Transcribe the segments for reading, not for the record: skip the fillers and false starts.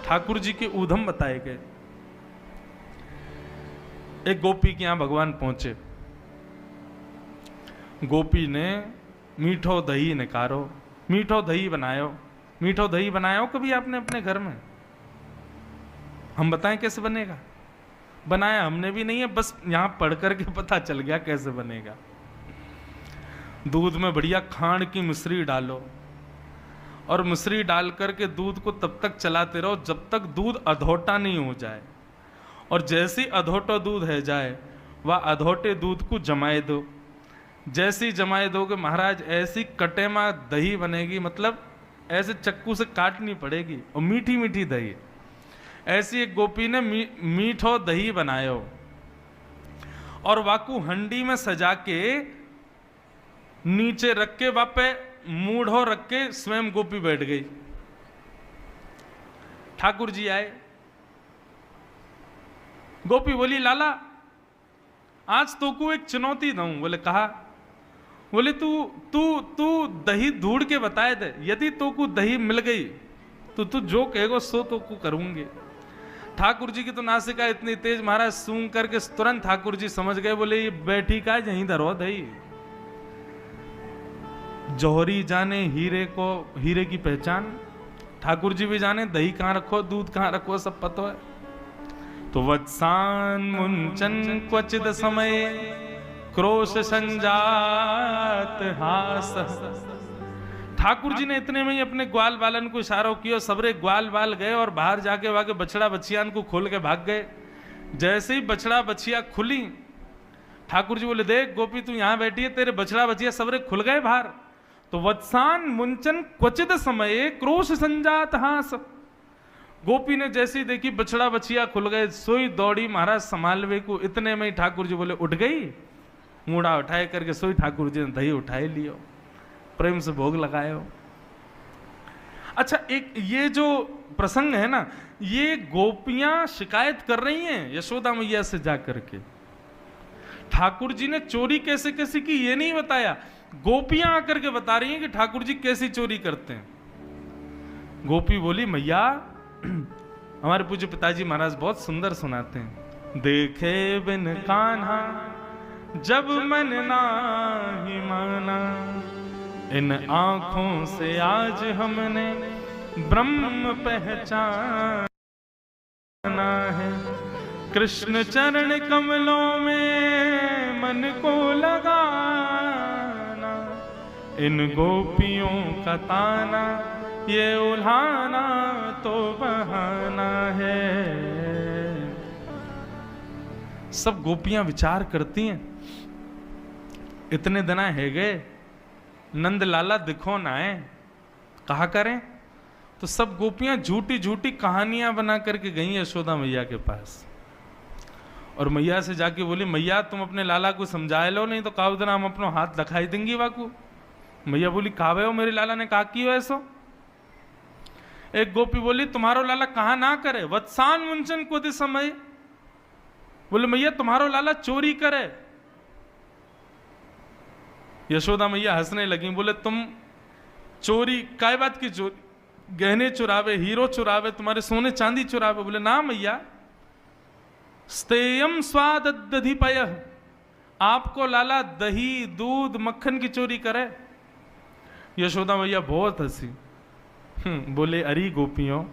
ठाकुर जी के ऊधम बताए गए। एक गोपी के यहां भगवान पहुंचे। गोपी ने मीठो दही निकारो, मीठो दही बनायो। मीठो दही बनायो कभी आपने अपने घर में? हम बताएं कैसे बनेगा? बनाया हमने भी नहीं है, बस यहां पढ़ करके पता चल गया कैसे बनेगा। दूध में बढ़िया खांड की मिश्री डालो और मिश्री डाल करके दूध को तब तक चलाते रहो जब तक दूध अधोटा नहीं हो जाए। और जैसी अधोटा दूध है जाए वह अधोटे दूध को जमाए दो। जैसी जमाए दोगे महाराज ऐसी कटेमा दही बनेगी, मतलब ऐसे चक्कू से काटनी पड़ेगी और मीठी मीठी दही। ऐसी एक गोपी ने मीठो दही बनायो और वाकू हंडी में सजा के नीचे रख के वापे मूढ़ो रख के स्वयं गोपी बैठ गई। ठाकुर जी आए। गोपी बोली लाला आज तो को एक चुनौती दूं। बोले कहा? बोले तू तू तू दही ढूंढ के बताए दे, यदि तो को दही मिल गई तो तू जो कहेगो सो तो को करूंगी। ठाकुर जी की तो नासिका इतनी तेज महाराज सूंघ करके तुरंत ठाकुर जी समझ गए। बोले ये बैठी का यहीं धरो दही। जौहरी जाने हीरे को, हीरे की पहचान। ठाकुर जी भी जाने दही कहां रखो, दूध कहां रखो, सब पता है। तो वत्सान मुंचन क्वचित समय क्रोश संजात हास। ठाकुर जी ने इतने में ही अपने ग्वाल बालन को इशारों किया, सबरे ग्वाल बाल गए और बाहर जाके वाके बछड़ा बछियान को खोल के भाग गए। जैसे ही बछड़ा बछिया खुली, ठाकुर जी बोले देख गोपी तू यहां बैठी है, तेरे बछड़ा बछिया सबरे खुल गए बाहर। तो वत्सान मुंचन क्वचित समय क्रोश संजात हास। गोपी ने जैसी देखी बछड़ा बछिया खुल गए, सोई दौड़ी महाराज संभालवे को। इतने में ही ठाकुर जी बोले उठ गई। मूड़ा उठाए करके सोई ठाकुर जी ने दही उठाए लियो, प्रेम से भोग लगायो। अच्छा एक ये जो प्रसंग है ना, ये गोपियां शिकायत कर रही हैं यशोदा मैया से जाकर के। ठाकुर जी ने चोरी कैसे कैसे की ये नहीं बताया, गोपियां आकर के बता रही हैं कि ठाकुर जी कैसी चोरी करते हैं। गोपी बोली मैया हमारे पूज्य पिताजी महाराज बहुत सुंदर सुनाते हैं। देखे बिन कान्हा जब मन नाही माना, इन आंखों से आज हमने ब्रह्म पहचाना है। कृष्ण चरण कमलों में मन को लगाना, इन गोपियों का ताना ये उल्हाना तो बहाना है। सब गोपियां विचार करती हैं, इतने दिना है गए नंद लाला दिखो ना है, कहा करें। तो सब गोपियां झूठी झूठी कहानियां बना करके गई यशोदा मैया के पास और मैया से जाके बोली मैया तुम अपने लाला को समझा लो, नहीं तो काउ दिन हम अपना हाथ दिखाई देंगी वाकू। मैया बोली कावे हो, मेरे लाला ने कहा की हो ऐसो। एक गोपी बोली तुम्हारो लाला कहा ना करे, वत्सान मुंचन को दे समय। बोले मैया तुम्हारो लाला चोरी करे। यशोदा मैया हंसने लगी, बोले तुम चोरी काय बात की चोरी, गहने चुरावे, हीरो चुरावे, तुम्हारे सोने चांदी चुरावे। बोले ना मैया, स्तेयम स्वाद दधिपय, आपको लाला दही दूध मक्खन की चोरी करे। यशोदा मैया बहुत हंसी। बोले अरे गोपियों,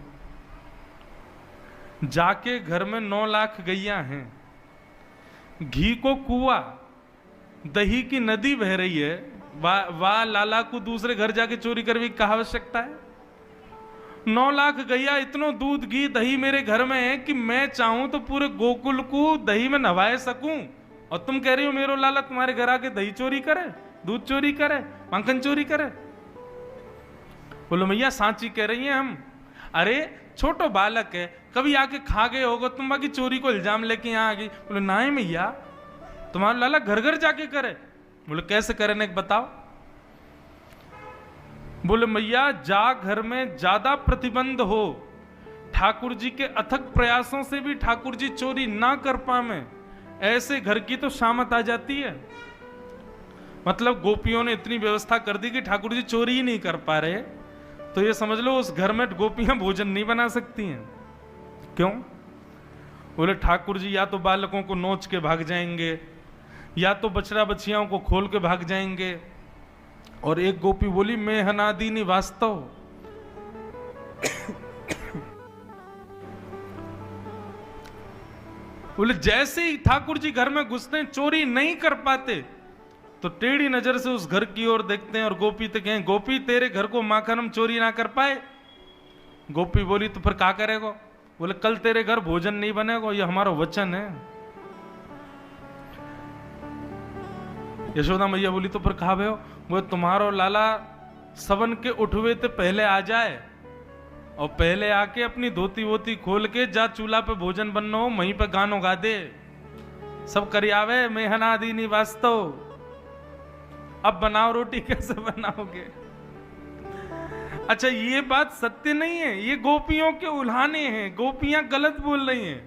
जाके घर में 9 लाख गैया हैं, घी को कुआ, दही की नदी बह रही है, वाह लाला को दूसरे घर जाके चोरी करने की क्या आवश्यकता है। 9 लाख गैया, इतनो दूध घी दही मेरे घर में है कि मैं चाहूं तो पूरे गोकुल को दही में नवाए सकूं, और तुम कह रही हो मेरो लाला तुम्हारे घर आके दही चोरी करे, दूध चोरी करे, मक्खन चोरी करे। बोलो मैया सांची कह रही हैं हम। अरे छोटो बालक है, कभी आके खा गए होगो, तुम बाकी चोरी को इल्जाम लेके यहाँ आ गई। बोले ना मैया, तुम्हारा लाला घर घर जाके करे। बोले कैसे करे ने बताओ। बोले मैया जा घर में ज्यादा प्रतिबंध हो, ठाकुर जी के अथक प्रयासों से भी ठाकुर जी चोरी ना कर पाए, ऐसे घर की तो शामत आ जाती है। मतलब गोपियों ने इतनी व्यवस्था कर दी कि ठाकुर जी चोरी ही नहीं कर पा रहे, तो ये समझ लो उस घर में गोपियां भोजन नहीं बना सकती हैं। क्यों? बोले ठाकुर जी या तो बालकों को नोच के भाग जाएंगे, या तो बछड़ा बछियाओं को खोल के भाग जाएंगे। और एक गोपी बोली मैं हनादीनी वास्तव। बोले जैसे ही ठाकुर जी घर में घुसते हैं, चोरी नहीं कर पाते, तो टेढ़ी नजर से उस घर की ओर देखते हैं और गोपी तो कहें गोपी तेरे घर को माखन हम चोरी ना कर पाए। गोपी बोली तो फिर क्या करेगा? बोले कल तेरे घर भोजन नहीं बनेगा, ये हमारा वचन है। यशोदा मैया बोली तो फिर कहा भयो? वो तुम्हारो लाला सवन के उठवे ते पहले आ जाए और पहले आके अपनी धोती वोती खोल के जा चूल्हा पे भोजन बनना हो, वहीं पे गानो गा दे, सब करियावे मैं हनादीनी वास्तव। अब बनाओ रोटी, कैसे बनाओगे? अच्छा ये बात सत्य नहीं है, ये गोपियों के उल्हाने हैं, गोपियां गलत बोल रही हैं।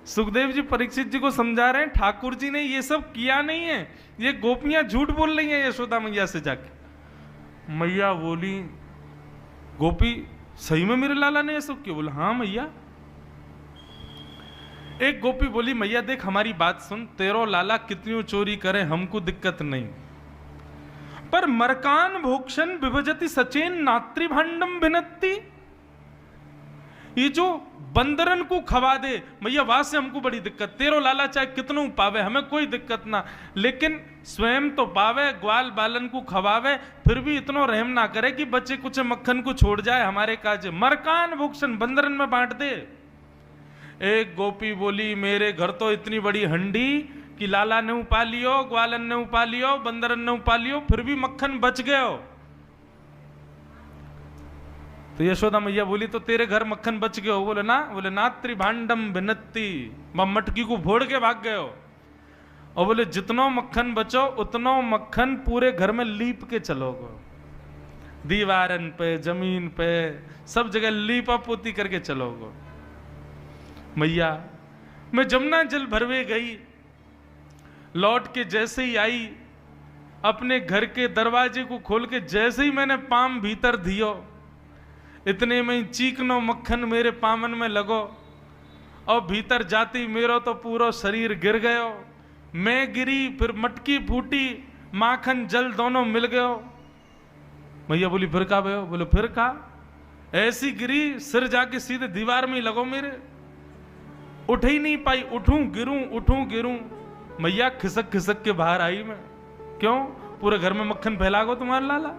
सुखदेव जी परीक्षित जी को समझा रहे हैं ठाकुर जी ने ये सब किया नहीं है, ये गोपियां झूठ बोल रही हैं यशोदा मैया से जाके। मैया बोली गोपी सही में मेरे लाला ने ये सब किया? बोला हाँ मैया। एक गोपी बोली मैया देख हमारी बात सुन, तेरो लाला कितनी चोरी करे हमको दिक्कत नहीं, पर मरकान भोक्षण विभजति सचेन नात्रिभांडम भिनत्ति। ये जो बंदरन को खवा दे मैया, वहां से हमको बड़ी दिक्कत। तेरो लाला चाहे कितनों पावे हमें कोई दिक्कत ना, लेकिन स्वयं तो पावे, ग्वाल बालन को खवावे, फिर भी इतना रहम ना करे कि बच्चे कुछ मक्खन को छोड़ जाए हमारे काज। मरकान भोक्षण बंदरन में बांट दे। एक गोपी बोली मेरे घर तो इतनी बड़ी हंडी कि लाला ने उपा लियो, ग्वालन ने उपा लियो, बंदरन ने उपा लियो, फिर भी मक्खन बच गयो। तो यशोदा मैया बोली तो तेरे घर मक्खन बच गयो? बोले ना त्रिभांडम भिन्नति, मटकी को फोड़ के भाग गयो। और बोले जितनो मक्खन बचो उतनो मक्खन पूरे घर में लीप के चलोगे, दीवारन पे, जमीन पे, सब जगह लीपा पोती करके चलोगे। मैया मैं जमुना जल भरवे गई, लौट के जैसे ही आई, अपने घर के दरवाजे को खोल के जैसे ही मैंने पाम भीतर दियो, इतने में ही चीकनो मक्खन मेरे पामन में लगो, और भीतर जाती मेरो तो पूरा शरीर गिर गयो। मैं गिरी, फिर मटकी फूटी, माखन जल दोनों मिल गयो। मैया बोली फिर का भयो? बोले फिर का ऐसी गिरी, सिर जाके सीधे दीवार में ही लगो मेरे, उठ ही नहीं पाई, उठूं गिरूं। मैया खिसक खिसक के बाहर आई मैं। क्यों? पूरे घर में मक्खन फैला गो तुम्हारा लाला।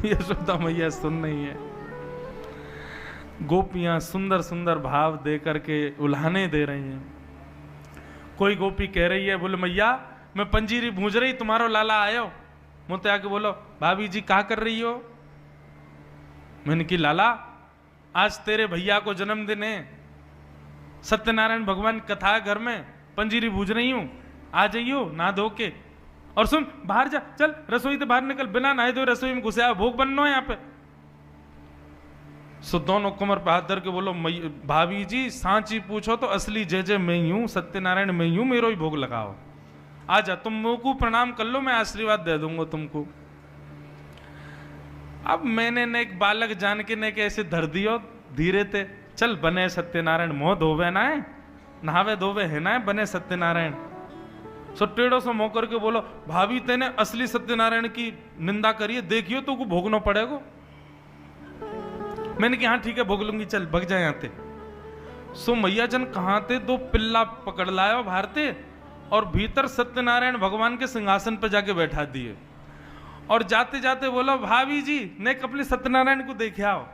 यशोदा मैया सुन रही है। गोपियां सुंदर सुंदर भाव दे करके उल्हाने दे रही हैं। कोई गोपी कह रही है बोले मैया मैं पंजीरी भूंज रही, तुम्हारो लाला आयो, मुझे आके बोलो भाभी जी क्या कर रही हो? मैंने की लाला आज तेरे भैया को जन्मदिन है, सत्यनारायण भगवान कथा घर में, पंजीरी भूज रही हूं, आ जाइयो ना धो के। और सुन बाहर जा, चल रसोई से बाहर निकल, बिना नहाए धोए रसोई में घुसे, भोग बनना है यहाँ पे। सो दोनों कमर पे हाथ धर के बोलो भाभी जी सांची पूछो तो असली जय जय मैं ही हूं, सत्यनारायण मैं ही हूं, मेरो ही भोग लगाओ, आजा तुम मुंह को प्रणाम कर लो, मैं आशीर्वाद दे दूंगा तुमको। अब मैंने ने एक बालक जान के ने कैसे धर दियो धीरे थे, चल बने सत्यनारायण, मोह धोवे ना है, नहावे धोवे है ना है, बने सत्यनारायण। सो टेढ़ो से मोह करके बोलो भाभी तेने असली सत्यनारायण की निंदा करी है, देखियो तो को भोगना पड़ेगा। मैंने कहा हाँ ठीक है भोग लूंगी, चल भग जाए यहाँ थे। सो मैया जन कहाँ थे, दो पिल्ला पकड़ लाया बाहर थे और भीतर सत्यनारायण भगवान के सिंहासन पर जाके बैठा दिए, और जाते जाते बोलो भाभी जी ने अपने सत्यनारायण को देखे आओ।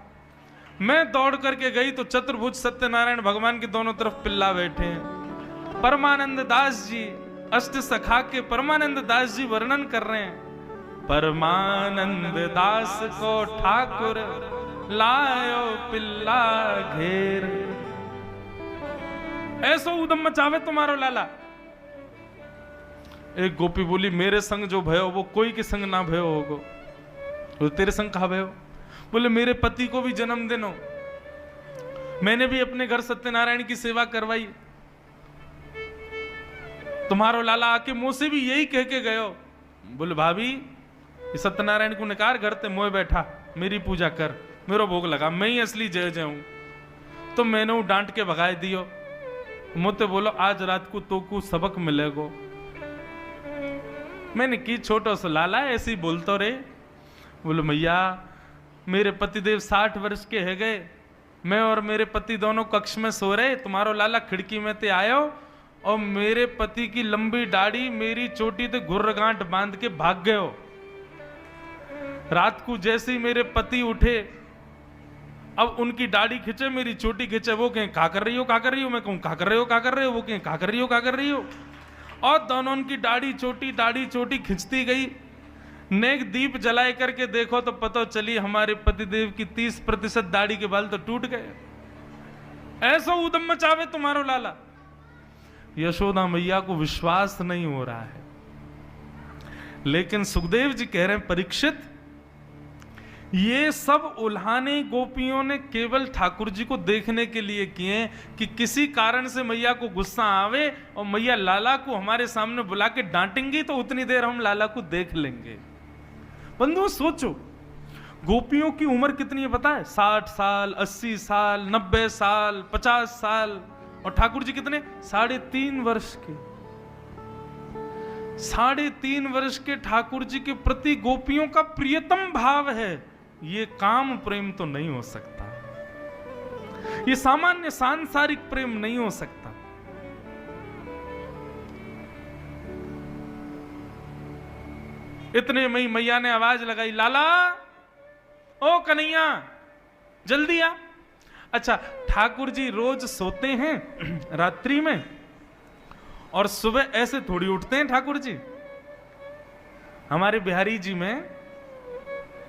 मैं दौड़ करके गई तो चतुर्भुज सत्यनारायण भगवान के दोनों तरफ पिल्ला बैठे हैं। परमानंद दास जी, अष्ट सखा के परमानंद दास जी वर्णन कर रहे हैं, परमानंद दास को ठाकुर लायो पिल्ला घेर, ऐसो उदम मचावे तुम्हारो लाला। एक गोपी बोली मेरे संग जो भयो वो कोई के संग ना भयो होगो। तो तेरे संग कहा भयो? बोले मेरे पति को भी जन्मदिन हो, मैंने भी अपने घर सत्यनारायण की सेवा करवाई, तुम्हारो लाला आके मुंह से भी यही कह के गयो। बोले भाभी सत्यनारायण को निकार घर ते मोए बैठा, मेरी पूजा कर, मेरो भोग लगा, मैं ही असली जय जय हूं। तो मैंने वो डांट के भगाए दियो। मुझे बोलो आज रात को तो को सबक मिलेगो। मैंने की छोटो सा लाला ऐसे ही बोलतो रे। बोलो मैया मेरे पतिदेव 60 वर्ष के है गए, मैं और मेरे पति दोनों कक्ष में सो रहे, तुम्हारो लाला खिड़की में ते आयो और मेरे पति की लंबी दाढ़ी मेरी चोटी ते घुर्रगांठ बांध के भाग गयो। रात को जैसे ही मेरे पति उठे, अब उनकी दाढ़ी खींचे मेरी चोटी खींचे, वो कहें क्या कर रही हो क्या कर रही हो, मैं कहूं क्या कर रहे हो क्या कर रहे हो, वो कहें क्या कर रही हो क्या कर रही हो, और दोनों उनकी दाढ़ी चोटी खिंचती गई। नेक दीप जलाए करके देखो तो पता चली हमारे पतिदेव की 30% दाढ़ी के बाल तो टूट गए। ऐसा उदम मचावे तुम्हारो लाला। यशोदा मैया को विश्वास नहीं हो रहा है, लेकिन सुखदेव जी कह रहे हैं परीक्षित ये सब उल्हाने गोपियों ने केवल ठाकुर जी को देखने के लिए किए कि किसी कारण से मैया को गुस्सा आवे और मैया लाला को हमारे सामने बुला के डांटेंगी तो उतनी देर हम लाला को देख लेंगे। बंधुओं सोचो गोपियों की उम्र कितनी है पता है? 60 साल, 80 साल, 90 साल, 50 साल, और ठाकुर जी कितने? 3.5 वर्ष के। 3.5 वर्ष के ठाकुर जी के प्रति गोपियों का प्रियतम भाव है। ये काम प्रेम तो नहीं हो सकता, ये सामान्य सांसारिक प्रेम नहीं हो सकता। इतने में मैया ने आवाज लगाई, लाला ओ कन्हैया जल्दी आ। अच्छा ठाकुर जी रोज सोते हैं रात्रि में और सुबह ऐसे थोड़ी उठते हैं ठाकुर जी। हमारे बिहारी जी में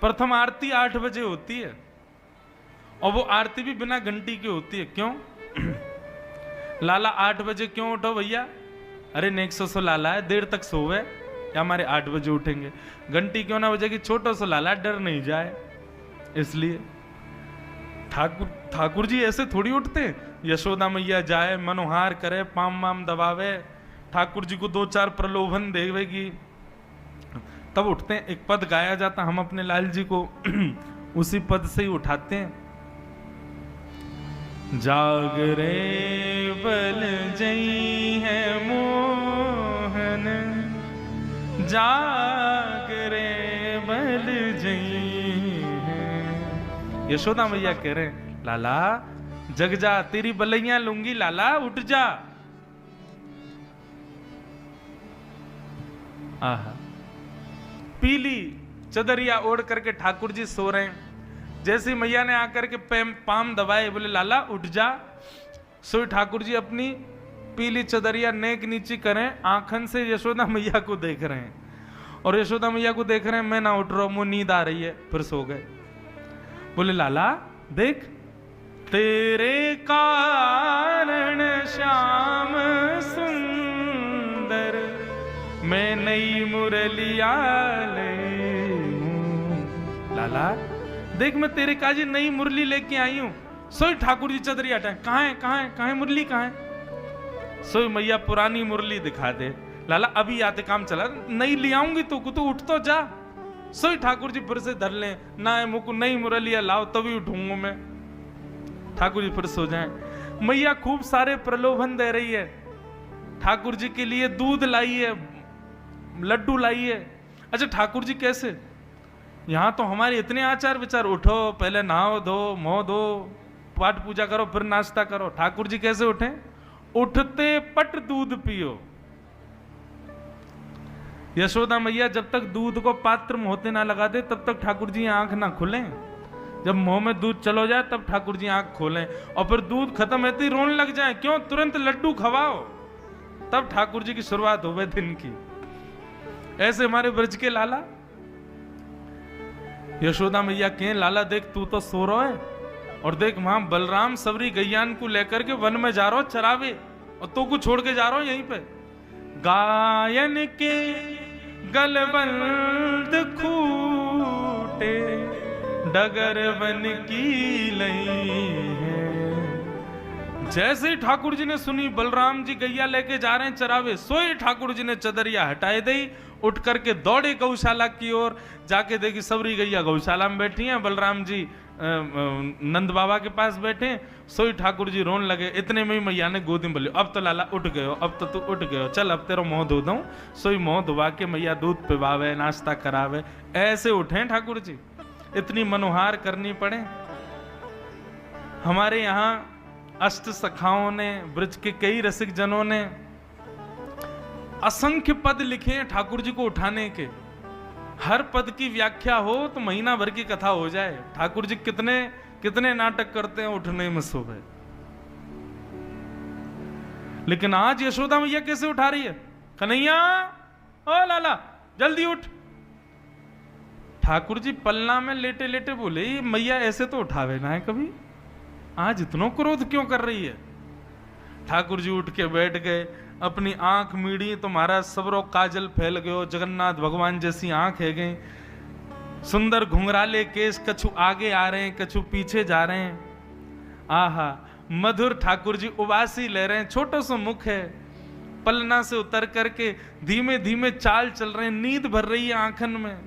प्रथम आरती 8 बजे होती है और वो आरती भी बिना घंटी की होती है। क्यों? लाला 8 बजे क्यों उठो भैया? अरे नेक सो लाला है, देर तक सोवे या हमारे 8 बजे उठेंगे, घंटी क्यों ना बजेगी, छोटो सो लाला डर नहीं जाए, इसलिए। ठाकुर जी ऐसे थोड़ी उठते। यशोदा मैया जाए मनोहार करे, पाम वाम दबावे, ठाकुर जी को 2-4 प्रलोभन देवेगी तब उठते हैं। एक पद गाया जाता, हम अपने लाल जी को उसी पद से ही उठाते हैं। जागरे बल जई है मोहन, जागरे बल जई है। यशोदा मैया कह रहे हैं लाला जग जा, तेरी बलैया लूंगी लाला, उठ जा। आहा पीली चदरिया ओढ़ करके ठाकुर जी सो रहे हैं। जैसे मैया ने आकर के पाम दबाए, बोले लाला उठ जा। सो ठाकुर जी अपनी पीली चदरिया नेक नीची करें, आंखन से यशोदा मैया को देख रहे हैं और यशोदा मैया को देख रहे हैं, मैं ना उठ रहा हूं, मुझे नींद आ रही है, फिर सो गए। बोले लाला देख तेरे कारण श्याम सुंदर मैं नई मुरलिया ले हूं। लाला देख मैं तेरे काजी नई मुरली लेके आई हूं। सोई ठाकुर जी चदरी हटाए, कहां है मुरली कहां है? सोई मैया पुरानी मुरली दिखा दे। लाला अभी आते काम चला, नई ले आऊंगी तो उठ तो जा। सोई ठाकुर जी फिर से धर ले, ना है मुकु नई मुरलिया लाओ तभी उठूंगा मैं। ठाकुर जी फिर सो जाए। मैया खूब सारे प्रलोभन दे रही है, ठाकुर जी के लिए दूध लाई है, लड्डू लाई है। अच्छा ठाकुर जी कैसे? यहां तो हमारे इतने आचार विचार, उठो पहले नहाओ धो मुंह धो पाठ पूजा करो फिर नाश्ता करो। ठाकुर जी कैसे उठे? उठते पट दूध पियो। यशोदा मैया जब तक दूध को पात्र मुंह होते ना लगा दे तब तक ठाकुर जी आंख ना खुलें। जब मुंह में दूध चलो जाए तब ठाकुर जी आंख खोलें, और फिर दूध खत्म होते ही रोने लग जाए। क्यों? तुरंत लड्डू खवाओ, तब ठाकुर जी की शुरुआत हो दिन की। ऐसे हमारे ब्रज के लाला। यशोदा मैया कहें लाला देख तू तो सो रहा है, और देख वहां बलराम सबरी गैयान को लेकर के वन में जा रहा हो चरावे, और तो को छोड़ के जा रहा हो यहीं पे। गायन के गलबंद खूटे डगर वन की लई है। जैसे ही ठाकुर जी ने सुनी बलराम जी गैया लेके जा रहे हैं चरावे, सोई ठाकुर जी ने चदरिया हटाए दी, उठ करके दौड़े गौशाला की ओर। जाके देखी सबरी गैया गौशाला में बैठी हैं, बलराम जी नंद बाबा के पास बैठे, सोई ठाकुर जी रोन लगे। इतने में ही मैया ने गोदी में बोली, अब तो लाला उठ गए हो, अब तो तू उठ गए हो, चल अब तेरा मुंह धो दूं। सोई मुंह धुआ के मैया दूध पिवावे, नाश्ता करावे। ऐसे उठे ठाकुर जी, इतनी मनोहार करनी पड़े। हमारे यहाँ अष्ट सखाओं ने, ब्रज के कई रसिक जनों ने असंख्य पद लिखे हैं ठाकुर जी को उठाने के। हर पद की व्याख्या हो तो महीना भर की कथा हो जाए। ठाकुर जी कितने कितने नाटक करते हैं उठने में सुबह। लेकिन आज यशोदा मैया कैसे उठा रही है? कन्हैया, ओ लाला जल्दी उठ। ठाकुर जी पलना में लेटे लेटे बोले, मैया ऐसे तो उठावे ना है कभी, आज इतना क्रोध क्यों कर रही है? ठाकुर जी उठ के बैठ गए, अपनी आंख मीड़ी तो महाराज सबरो काजल फैल गयो, जगन्नाथ भगवान जैसी आंख है गई। सुंदर घुंघराले केस, कछु आगे आ रहे हैं, कछु पीछे जा रहे हैं। आहा, मधुर ठाकुर जी उबासी ले रहे हैं, छोटो सा मुख है। पलना से उतर करके धीमे धीमे चाल चल रहे हैं, नींद भर रही है आंखन में।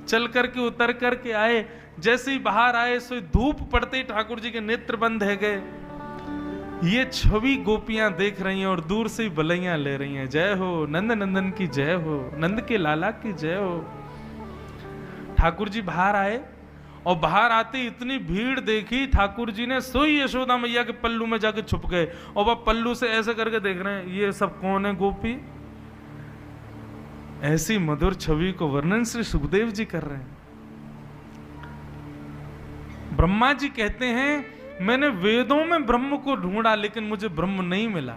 चल करके उतर करके आए, जैसे ही बाहर आए सो धूप पड़ते ही ठाकुर जी के नेत्र बंद है गए। ये छवि गोपियां देख रही हैं और दूर से ही बलैया ले रही हैं, जय हो नंद नंदन की जय हो, नंद के लाला की जय हो। ठाकुर जी बाहर आए और बाहर आते इतनी भीड़ देखी, ठाकुर जी ने सोई यशोदा मैया के पल्लू में जाके छुप गए और वह पल्लू से ऐसे करके देख रहे हैं, ये सब कौन है गोपी? ऐसी मधुर छवि को वर्णन श्री सुखदेव जी कर रहे हैं। ब्रह्मा जी कहते हैं, मैंने वेदों में ब्रह्म को ढूंढा लेकिन मुझे ब्रह्म नहीं मिला।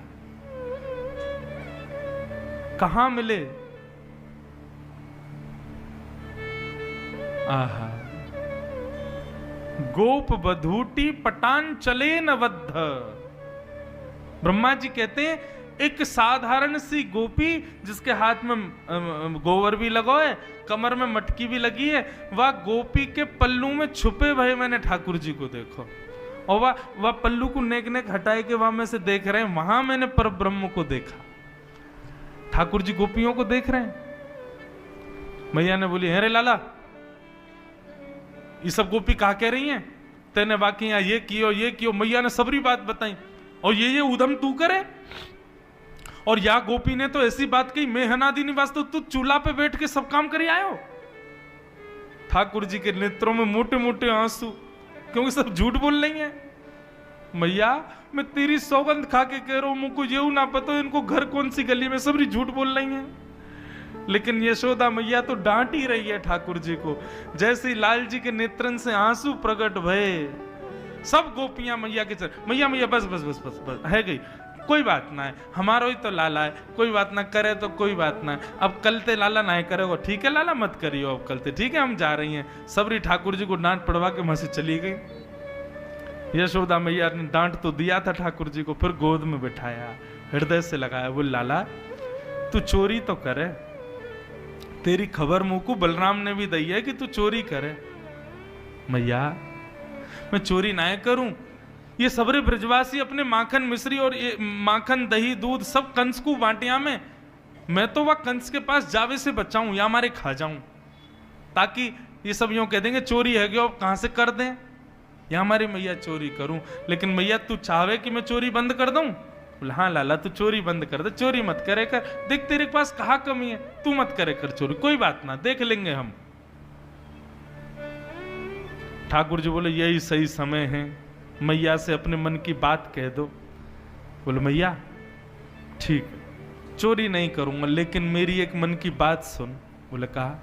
कहां मिले? आहा, गोप बधूटी पटान चले न बद्ध। ब्रह्मा जी कहते हैं, एक साधारण सी गोपी जिसके हाथ में गोबर भी लगा है, कमर में मटकी भी लगी है, वह गोपी के पल्लू में छुपे भय मैंने ठाकुर जी को देखो। और वह पल्लू को नेक नेक हटाए के वहां में से देख रहे हैं, वहां मैंने पर ब्रह्म को देखा। ठाकुर जी गोपियों को देख रहे हैं। मैया ने बोली, अरे लाला ये सब गोपी कहा कह रही हैं? तेने बाकी यहाँ ये कियो ये कियो। मैया ने सबरी बात बताई, और ये उधम तू करे। और या गोपी ने तो ऐसी बात कही, मैं हनादि निवास, तो तू चूल्हा पे बैठ के सब काम करी आयो। ठाकुर जी के नेत्रों में मोटे मोटे आंसू, क्योंकि सब झूठ बोल रही हैं। मैया मैं तेरी सौगंध खा के कह रहा हूं, मुझको ये ना पता इनको घर कौन सी गली में, सबरी झूठ बोल रही हैं। लेकिन यशोदा मैया तो डांट ही रही है ठाकुर जी को। जैसे ही लाल जी के नेत्रन से आंसू प्रकट भये, सब गोपियां मैया के चल, मैया मैया बस बस बस बस बस है गई, कोई बात ना है, हमारो ही तो लाला है, कोई बात ना करे तो कोई बात ना है। अब कल ते लाला ना करेगा, ठीक है लाला मत करियो अब कल ते, ठीक है हम जा रही हैं। सबरी ठाकुर जी को डांट पड़वा के वहां से चली गई। यशोदा मैया ने डांट तो दिया था ठाकुर जी को, फिर गोद में बिठाया, हृदय से लगाया, बोल लाला तू चोरी तो करे, तेरी खबर मुंह को बलराम ने भी दी है कि तू चोरी करे। मैया मैं चोरी ना करूं, ये सबरे ब्रजवासी अपने माखन मिश्री और ये माखन दही दूध सब कंस को बांटिया में, मैं तो वह कंस के पास जावे से बचाऊं या हमारे खा जाऊं, ताकि ये सब यूं कह देंगे चोरी है कि अब कहां से कर दें, या हमारी मैया चोरी करूं। लेकिन मैया तू चाहे कि मैं चोरी बंद कर दूं? बोले हाँ लाला तू चोरी बंद कर दे, चोरी मत करे कर, देख तेरे पास कहाँ कमी है, तू मत करे कर चोरी, कोई बात ना, देख लेंगे हम। ठाकुर जी बोले यही सही समय है, मैया से अपने मन की बात कह दो। बोले मैया ठीक है चोरी नहीं करूंगा, लेकिन मेरी एक मन की बात सुन। बोले कहा,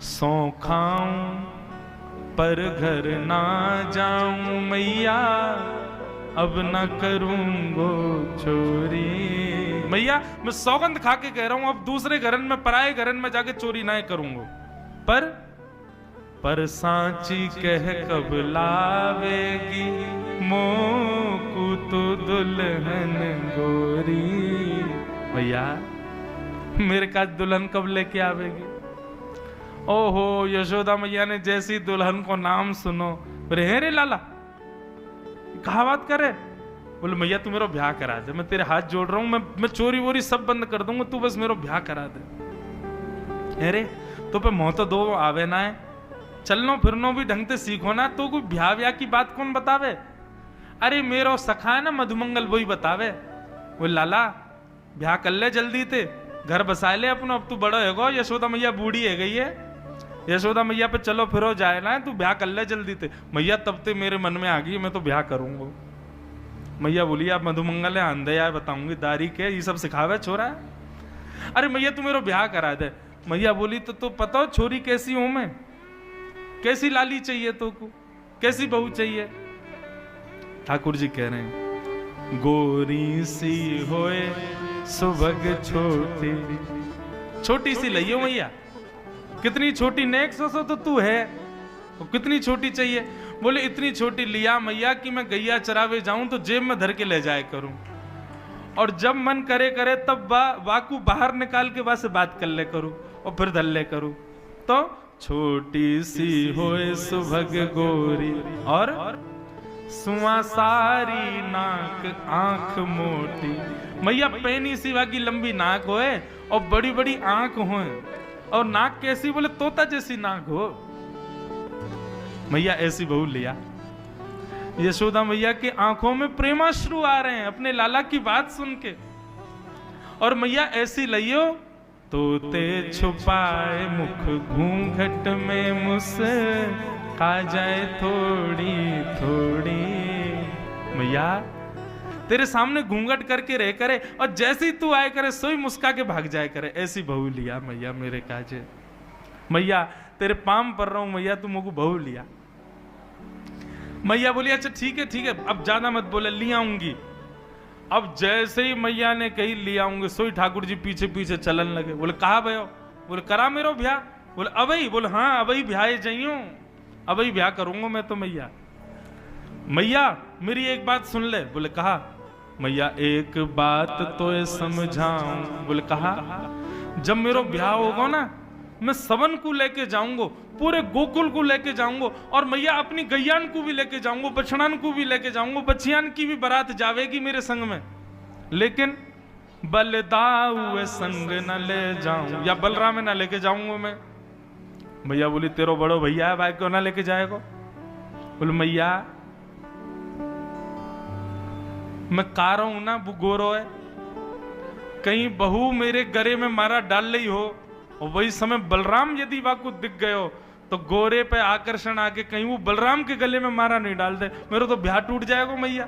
सौ खाऊं पर घर ना जाऊं मैया, अब ना करूंगो चोरी। मैया मैं सौगंध खा के कह रहा हूं, अब दूसरे घरन में पराए घरन में जाके चोरी ना करूंगो। पर सांची कह कब लावेगी, मोकू तो दुल्हन गोरी। भैया मेरे का दुल्हन कब लेके आवेगी? ओहो यशोदा मैया ने जैसी दुल्हन को नाम सुनो, रे रे लाला कहा बात करे। बोले मैया तू मेरा ब्याह करा दे, मैं तेरे हाथ जोड़ रहा हूं, मैं चोरी वोरी सब बंद कर दूंगा, तू बस मेरा ब्याह करा दे। अरे तो पे मोह तो दो आवे ना है, चलनो फिरनो भी ढंग से सीखो ना, तो कोई ब्याह व्याह की बात कौन बतावे? अरे मेरो सखा है ना मधुमंगल, वही बतावे। वो लाला ब्याह कर ले जल्दी ते, घर बसा ले अपनो, अब तू बड़ो है, यशोदा मैया बूढ़ी है गई है, यशोदा मैया पे चलो फिरो जाए ना, तू ब्याह कर ले जल्दी ते। मैया तब ते मेरे मन में आ गई, मैं तो ब्याह करूंगा। मैया बोली आप मधुमंगल है, अंधे यार बताऊंगी दारी के ये सब सिखावे छोरा। अरे मैया तू मेरा ब्याह करा दे। मैया बोली तो पता हो छोरी कैसी हूं मैं, कैसी लाली चाहिए तो को, कैसी बहू चाहिए? ठाकुर जी कह रहे हैं गोरी सी होए सुभग छोटी, छोटी सी लइयो मैया, कितनी छोटी, नेक सो तो तू है, कितनी छोटी चाहिए? बोले इतनी छोटी लिया मैया कि मैं गैया चरावे जाऊं तो जेब में धर के ले जाए करूं, और जब मन करे करे तब वाकू बाहर निकाल के से बात कर ले करूं और फिर धर ले करूं। तो छोटी सी होए सुभग गोरी और सुआ सारी नाक आंख मोटी। मैया पैनी सी वाकी लंबी नाक होए और बड़ी बड़ी आंख होए, और नाक कैसी? बोले तोता जैसी नाक हो। मैया ऐसी बहू लिया। यशोदा मैया की आंखों में प्रेमाश्रु आ रहे हैं अपने लाला की बात सुन के, और मैया ऐसी लियो तोते छुपाए मुख घूंघट में मुस्का जाए थोड़ी थोड़ी। मैया तेरे सामने घूंघट करके रह करे और जैसे ही तू आए करे सोई मुस्का के भाग जाए करे, ऐसी बहू लिया मैया मेरे काजे। मैया तेरे पाम पर रहा हूं मैया, तू मुझको बहू लिया। मैया बोली अच्छा ठीक है अब ज्यादा मत बोले, ले आऊंगी। अब जैसे ही मैया ने कही ले आऊंगी, सोई ठाकुर जी पीछे पीछे चलन लगे। बोले कहा भयो? बोले करा मेरो ब्याह। बोले अबई? बोले हाँ अबई ब्याह जाइयो, अबई ब्याह करूंगा मैं तो मैया। मैया मेरी एक बात सुन ले। बोले कहा? मैया एक बात तो समझाऊं। बोले कहा? जब मेरो ब्याह होगा ना, मैं सबन को लेके जाऊंगा, पूरे गोकुल को लेके जाऊंगा, और मैया अपनी गैयान को भी लेके जाऊंगा, बछड़ान को भी लेके जाऊंगा, बच्चियान की भी बारात जावेगी मेरे संग में, लेकिन बलदाऊ संग न ले जाऊं, या बलराम में ना लेके जाऊंगा मैं। मैया बोली तेरो बड़ो भैया है भाई, क्यों ना लेके जाएगा? बोले मैया मैं का रहा हूं ना, वो गोरो है, कहीं बहू मेरे गले में मारा डाल ली हो, और वही समय बलराम यदि वाकु दिख गए हो तो गोरे पे आकर्षण आके कहीं वो बलराम के गले में मारा नहीं डाल दे, मेरा तो ब्याह टूट जाएगा मैया।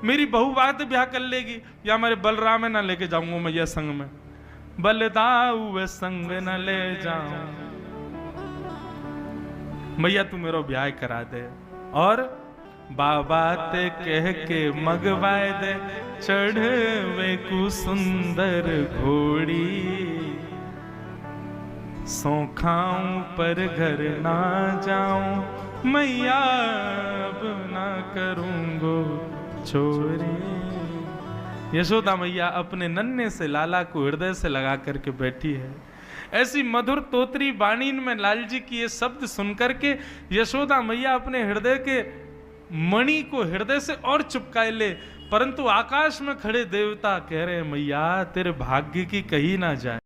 मेरी बहू बात ब्याह कर लेगी, या मेरे बलराम ना लेके जाऊंगा मैया संग में, बलदाऊ संग न ले जाऊं। मैया तू मेरा ब्याह करा दे, और बाबा ते कह के मगवाए दे चढ़वे को सुंदर घोड़ी, सो खाऊं पर घर ना जाऊं मैया, अब ना करूंगो चोरी। यशोदा मैया अपने नन्हे से लाला को हृदय से लगा करके बैठी है। ऐसी मधुर तोतरी बाणी में लाल जी की ये शब्द सुनकर के यशोदा मैया अपने हृदय के मणि को हृदय से और चिपकाए ले, परंतु आकाश में खड़े देवता कह रहे हैं मैया तेरे भाग्य की कही ना जाए।